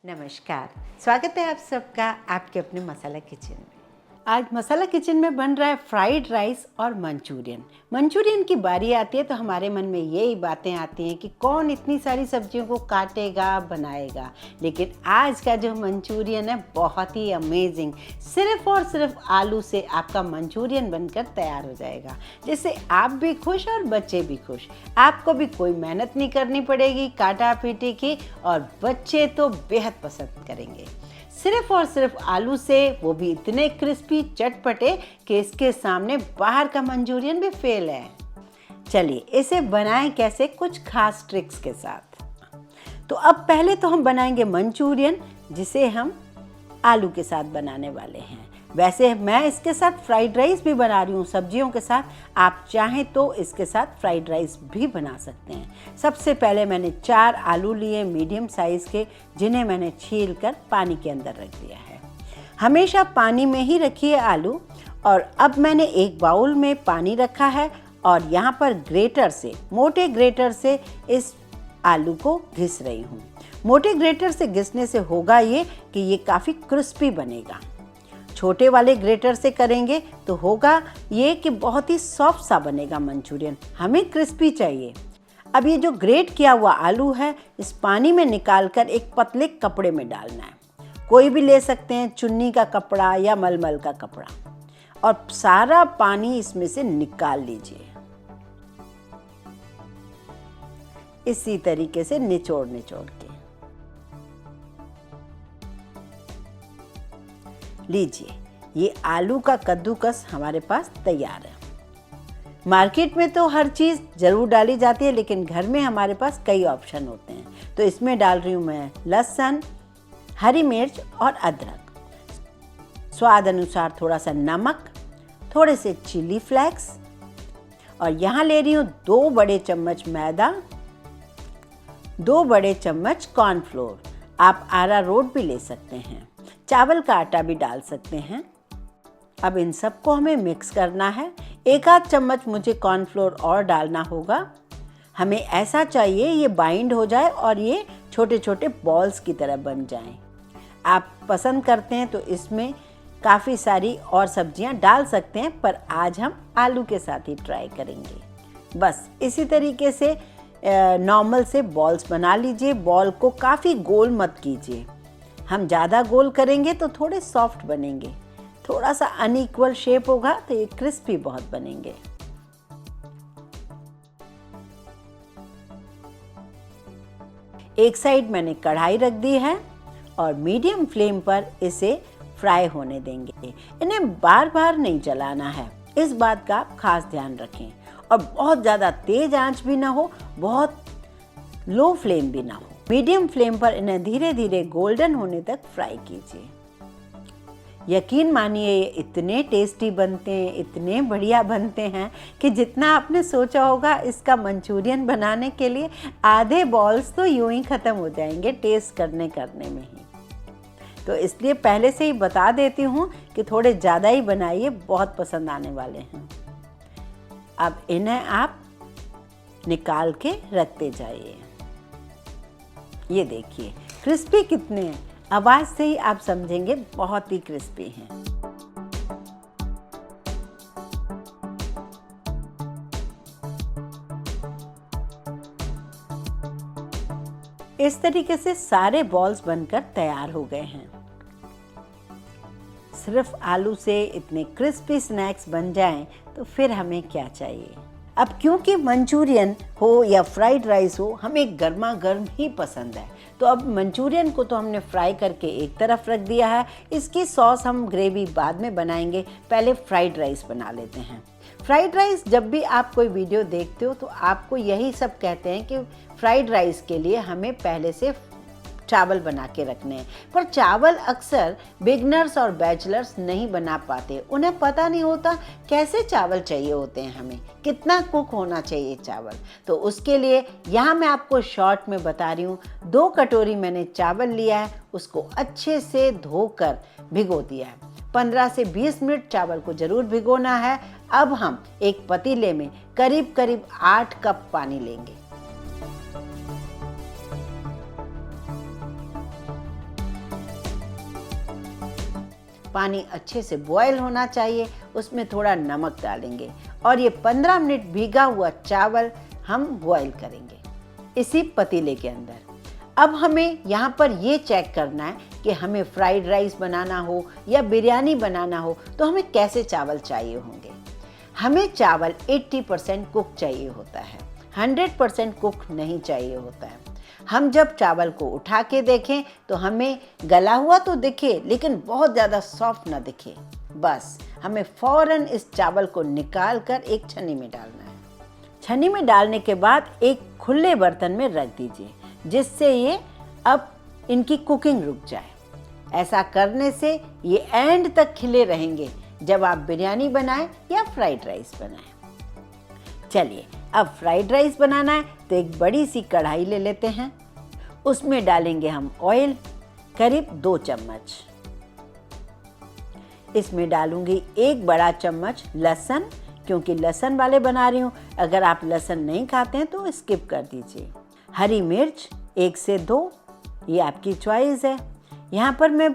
नमस्कार, स्वागत है आप सबका आपके अपने मसाला किचन में। आज मसाला किचन में बन रहा है फ्राइड राइस और मंचूरियन। मंचूरियन की बारी आती है तो हमारे मन में यही बातें आती हैं कि कौन इतनी सारी सब्जियों को काटेगा, बनाएगा। लेकिन आज का जो मंचूरियन है बहुत ही अमेजिंग। सिर्फ और सिर्फ आलू से आपका मंचूरियन बनकर तैयार हो जाएगा, जिससे आप भी खुश और बच्चे भी खुश। आपको भी कोई मेहनत नहीं करनी पड़ेगी काटा पीटी की, और बच्चे तो बेहद पसंद करेंगे। सिर्फ और सिर्फ आलू से, वो भी इतने क्रिस्पी चटपटे कि इसके सामने बाहर का मंचूरियन भी फेल है। चलिए इसे बनाएं कैसे, कुछ खास ट्रिक्स के साथ। तो अब पहले तो हम बनाएंगे मंचूरियन, जिसे हम आलू के साथ बनाने वाले हैं। वैसे मैं इसके साथ फ्राइड राइस भी बना रही हूँ सब्जियों के साथ। आप चाहें तो इसके साथ फ्राइड राइस भी बना सकते हैं। सबसे पहले मैंने 4 आलू लिए मीडियम साइज़ के, जिन्हें मैंने छील कर पानी के अंदर रख दिया है। हमेशा पानी में ही रखिए आलू। और अब मैंने एक बाउल में पानी रखा है और यहाँ पर ग्रेटर से, मोटे ग्रेटर से इस आलू को घिस रही हूँ। मोटे ग्रेटर से घिसने से होगा ये कि ये काफ़ी क्रिस्पी बनेगा। छोटे वाले ग्रेटर से करेंगे तो होगा ये कि बहुत ही सॉफ्ट सा बनेगा मंचूरियन। हमें क्रिस्पी चाहिए। अब ये जो ग्रेट किया हुआ आलू है, इस पानी में निकालकर एक पतले कपड़े में डालना है। कोई भी ले सकते हैं, चुन्नी का कपड़ा या मलमल का कपड़ा, और सारा पानी इसमें से निकाल लीजिए। इसी तरीके से निचोड़ निचोड़ के लीजिए। ये आलू का कद्दूकस हमारे पास तैयार है। मार्केट में तो हर चीज़ ज़रूर डाली जाती है, लेकिन घर में हमारे पास कई ऑप्शन होते हैं। तो इसमें डाल रही हूँ मैं लहसुन, हरी मिर्च और अदरक, स्वाद अनुसार थोड़ा सा नमक, थोड़े से चिली फ्लेक्स, और यहाँ ले रही हूँ 2 बड़े चम्मच मैदा, 2 बड़े चम्मच कॉर्नफ्लोर। आप अरारोट भी ले सकते हैं, चावल का आटा भी डाल सकते हैं। अब इन सबको हमें मिक्स करना है। 1 आध चम्मच मुझे कॉर्नफ्लोर और डालना होगा। हमें ऐसा चाहिए ये बाइंड हो जाए और ये छोटे छोटे बॉल्स की तरह बन जाएं। आप पसंद करते हैं तो इसमें काफ़ी सारी और सब्जियां डाल सकते हैं, पर आज हम आलू के साथ ही ट्राई करेंगे। बस इसी तरीके से नॉर्मल से बॉल्स बना लीजिए। बॉल को काफ़ी गोल मत कीजिए। हम ज़्यादा गोल करेंगे तो थोड़े सॉफ्ट बनेंगे, थोड़ा सा अनइक्वल शेप होगा तो ये क्रिस्पी बहुत बनेंगे। एक साइड मैंने कढ़ाई रख दी है और मीडियम फ्लेम पर इसे फ्राई होने देंगे। इन्हें बार बार नहीं जलाना है, इस बात का आप खास ध्यान रखें। और बहुत ज़्यादा तेज आंच भी ना हो, बहुत लो फ्लेम भी ना हो। मीडियम फ्लेम पर इन्हें धीरे धीरे गोल्डन होने तक फ्राई कीजिए। यकीन मानिए ये इतने टेस्टी बनते हैं, इतने बढ़िया बनते हैं कि जितना आपने सोचा होगा इसका मंचूरियन बनाने के लिए, आधे बॉल्स तो यूं ही ख़त्म हो जाएंगे टेस्ट करने में ही। तो इसलिए पहले से ही बता देती हूँ कि थोड़े ज़्यादा ही बनाइए, बहुत पसंद आने वाले हैं। अब इन्हें आप निकाल के रखते जाइए। ये देखिए क्रिस्पी कितने हैं, आवाज़ से ही आप समझेंगे बहुत ही क्रिस्पी हैं। इस तरीके से सारे बॉल्स बनकर तैयार हो गए हैं। सिर्फ आलू से इतने क्रिस्पी स्नैक्स बन जाएं तो फिर हमें क्या चाहिए। अब क्योंकि मंचूरियन हो या फ्राइड राइस हो, हमें गर्मा गर्म ही पसंद है। तो अब मंचूरियन को तो हमने फ्राई करके एक तरफ रख दिया है। इसकी सॉस हम ग्रेवी बाद में बनाएंगे, पहले फ्राइड राइस बना लेते हैं। फ्राइड राइस, जब भी आप कोई वीडियो देखते हो तो आपको यही सब कहते हैं कि फ्राइड राइस के लिए हमें पहले से चावल बना के रखने हैं। पर चावल अक्सर बिगनर्स और बैचलर्स नहीं बना पाते। उन्हें पता नहीं होता कैसे चावल चाहिए होते हैं, हमें कितना कुक होना चाहिए चावल। तो उसके लिए यहाँ मैं आपको शॉर्ट में बता रही हूँ। 2 कटोरी मैंने चावल लिया है, उसको अच्छे से धोकर भिगो दिया है। 15 से 20 मिनट चावल को ज़रूर भिगोना है। अब हम एक पतीले में करीब करीब 8 कप पानी लेंगे। पानी अच्छे से बॉयल होना चाहिए, उसमें थोड़ा नमक डालेंगे और ये 15 मिनट भीगा हुआ चावल हम बॉयल करेंगे इसी पतीले के अंदर। अब हमें यहाँ पर ये चेक करना है कि हमें फ्राइड राइस बनाना हो या बिरयानी बनाना हो तो हमें कैसे चावल चाहिए होंगे। हमें चावल 80% कुक चाहिए होता है, 100% कुक नहीं चाहिए होता है। हम जब चावल को उठा के देखें तो हमें गला हुआ तो दिखे लेकिन बहुत ज़्यादा सॉफ्ट ना दिखे। बस हमें फ़ौरन इस चावल को निकाल कर एक छन्नी में डालना है। छन्नी में डालने के बाद एक खुले बर्तन में रख दीजिए जिससे ये अब इनकी कुकिंग रुक जाए। ऐसा करने से ये एंड तक खिले रहेंगे जब आप बिरयानी बनाएं या फ्राइड राइस बनाएं। चलिए अब फ्राइड राइस बनाना है तो एक बड़ी सी कढ़ाई ले लेते हैं। उसमें डालेंगे हम ऑयल, करीब 2 चम्मच। इसमें डालूंगी 1 बड़ा चम्मच लहसुन, क्योंकि लहसुन वाले बना रही हूँ। अगर आप लहसुन नहीं खाते हैं तो स्किप कर दीजिए। हरी मिर्च 1 से 2, ये आपकी चॉइस है। यहाँ पर मैं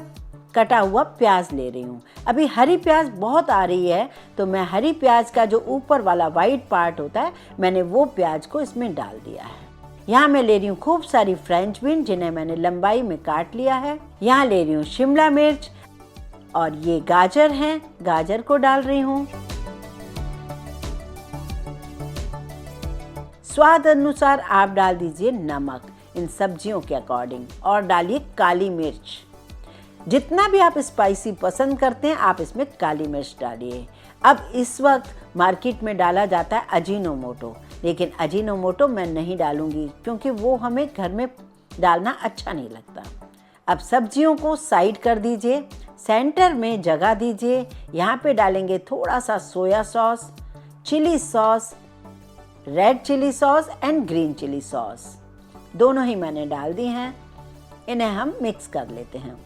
कटा हुआ प्याज ले रही हूँ। अभी हरी प्याज बहुत आ रही है तो मैं हरी प्याज का जो ऊपर वाला वाइट पार्ट होता है, मैंने वो प्याज को इसमें डाल दिया है। यहाँ मैं ले रही हूँ खूब सारी फ्रेंच बीन जिन्हें मैंने लंबाई में काट लिया है। यहाँ ले रही हूँ शिमला मिर्च और ये गाजर हैं, गाजर को डाल रही हूँ। स्वाद अनुसार आप डाल दीजिए नमक इन सब्जियों के अकॉर्डिंग और डालिए काली मिर्च। जितना भी आप स्पाइसी पसंद करते हैं आप इसमें काली मिर्च डालिए। अब इस वक्त मार्केट में डाला जाता है अजीनोमोटो, लेकिन अजीनोमोटो मैं नहीं डालूंगी क्योंकि वो हमें घर में डालना अच्छा नहीं लगता। अब सब्जियों को साइड कर दीजिए, सेंटर में जगह दीजिए। यहाँ पे डालेंगे थोड़ा सा soya sauce, chilli sauce, red chilli sauce and green chilli sauce, दोनों ही मैंने डाल दी हैं। इन्हें हम मिक्स कर लेते हैं।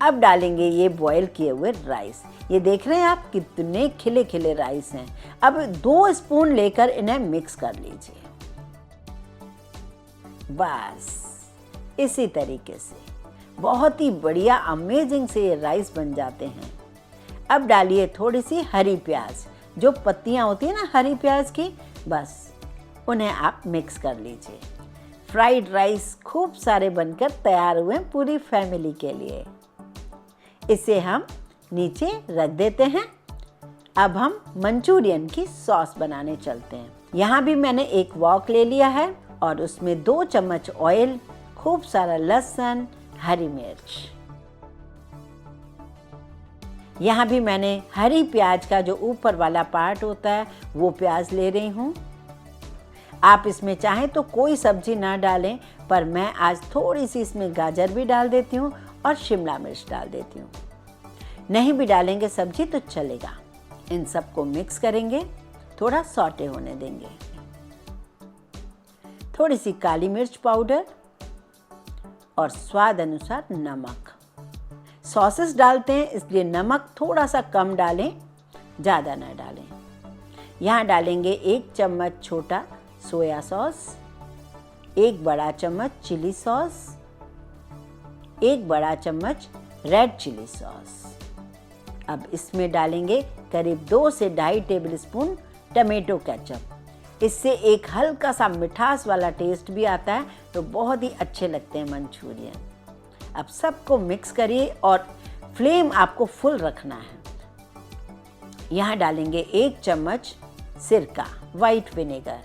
अब डालेंगे ये बॉईल किए हुए राइस। ये देख रहे हैं आप कितने खिले खिले राइस हैं। अब 2 स्पून लेकर इन्हें मिक्स कर लीजिए। बस इसी तरीके से बहुत ही बढ़िया अमेजिंग से ये राइस बन जाते हैं। अब डालिए थोड़ी सी हरी प्याज, जो पत्तियां होती है ना हरी प्याज की, बस उन्हें आप मिक्स कर लीजिए। फ्राइड राइस खूब सारे बनकर तैयार हुए पूरी फैमिली के लिए। इसे हम नीचे रख देते हैं। अब हम मंचूरियन की सॉस बनाने चलते हैं। यहाँ भी मैंने एक वॉक ले लिया है और उसमें 2 चम्मच ऑयल, खूब सारा लहसुन, हरी मिर्च। यहाँ भी मैंने हरी प्याज का जो ऊपर वाला पार्ट होता है वो प्याज ले रही हूँ। आप इसमें चाहें तो कोई सब्जी ना डालें, पर मैं आज थोड़ी सी इसमें गाजर भी डाल देती हूँ और शिमला मिर्च डाल देती हूँ। नहीं भी डालेंगे सब्जी तो चलेगा। इन सबको मिक्स करेंगे, थोड़ा सॉटे होने देंगे। थोड़ी सी काली मिर्च पाउडर और स्वाद अनुसार नमक। सॉसेस डालते हैं इसलिए नमक थोड़ा सा कम डालें, ज़्यादा ना डालें। यहाँ डालेंगे 1 चम्मच छोटा सोया सॉस, 1 बड़ा चम्मच चिली सॉस, 1 बड़ा चम्मच रेड चिली सॉस। अब इसमें डालेंगे करीब 2 से 2.5 टेबलस्पून टमेटो केचप। इससे एक हल्का सा मिठास वाला टेस्ट भी आता है तो बहुत ही अच्छे लगते हैं मंचूरियन। अब सबको मिक्स करिए और फ्लेम आपको फुल रखना है। यहाँ डालेंगे 1 चम्मच सिरका, वाइट विनेगर।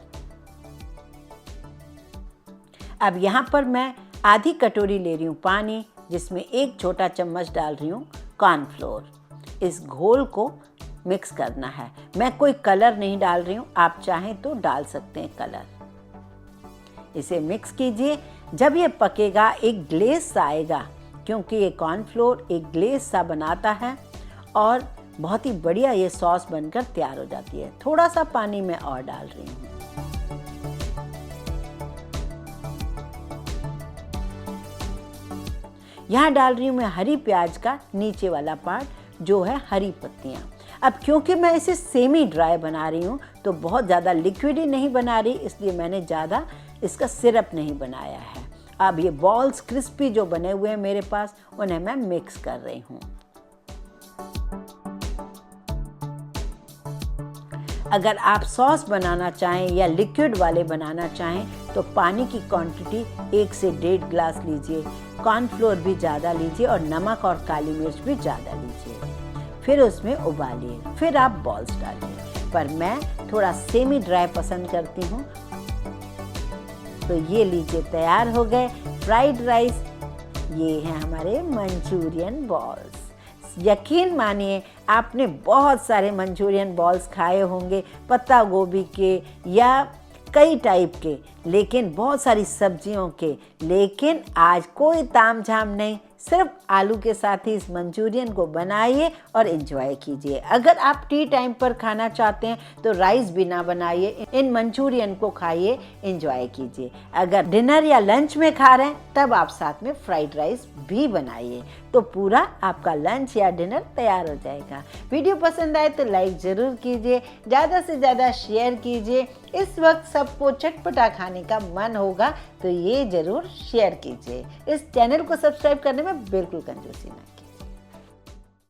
अब यहाँ पर मैं आधी कटोरी ले रही हूँ पानी, जिसमें 1 छोटा चम्मच डाल रही हूँ कॉर्नफ्लोर। इस घोल को मिक्स करना है। मैं कोई कलर नहीं डाल रही हूँ, आप चाहें तो डाल सकते हैं कलर। इसे मिक्स कीजिए। जब ये पकेगा एक ग्लेज सा आएगा, क्योंकि ये कॉर्नफ्लोर एक ग्लेज सा बनाता है और बहुत ही बढ़िया ये सॉस बनकर तैयार हो जाती है। थोड़ा सा पानी मैं और डाल रही हूँ। यहाँ डाल रही हूँ मैं हरी प्याज का नीचे वाला पार्ट, जो है हरी पत्तियाँ। अब क्योंकि मैं इसे सेमी ड्राई बना रही हूँ तो बहुत ज़्यादा लिक्विड ही नहीं बना रही, इसलिए मैंने ज़्यादा इसका सिरप नहीं बनाया है। अब ये बॉल्स क्रिस्पी जो बने हुए हैं मेरे पास, उन्हें मैं मिक्स कर रही हूँ। अगर आप सॉस बनाना चाहें या लिक्विड वाले बनाना चाहें तो पानी की क्वांटिटी 1 से 1.5 गिलास लीजिए, कॉर्नफ्लोर भी ज़्यादा लीजिए और नमक और काली मिर्च भी ज़्यादा लीजिए। फिर उसमें उबालिए, फिर आप बॉल्स डालिए। पर मैं थोड़ा सेमी ड्राई पसंद करती हूँ। तो ये लीजिए, तैयार हो गए फ्राइड राइस। ये हैं हमारे मंचूरियन बॉल्स। यकीन मानिए आपने बहुत सारे मंचूरियन बॉल्स खाए होंगे, पत्ता गोभी के या कई टाइप के, लेकिन बहुत सारी सब्जियों के। लेकिन आज कोई तामझाम नहीं, सिर्फ आलू के साथ ही इस मंचूरियन को बनाइए और एंजॉय कीजिए। अगर आप टी टाइम पर खाना चाहते हैं तो राइस भी ना बनाइए, इन मंचूरियन को खाइए, एंजॉय कीजिए। अगर डिनर या लंच में खा रहे हैं तब आप साथ में फ्राइड राइस भी बनाइए, तो पूरा आपका लंच या डिनर तैयार हो जाएगा। वीडियो पसंद आए तो लाइक ज़रूर कीजिए, ज़्यादा से ज़्यादा शेयर कीजिए। इस वक्त सबको चटपटा खाने का मन होगा तो ये ज़रूर शेयर कीजिए। इस चैनल को सब्सक्राइब करने में बिल्कुल कंजूसी नहीं।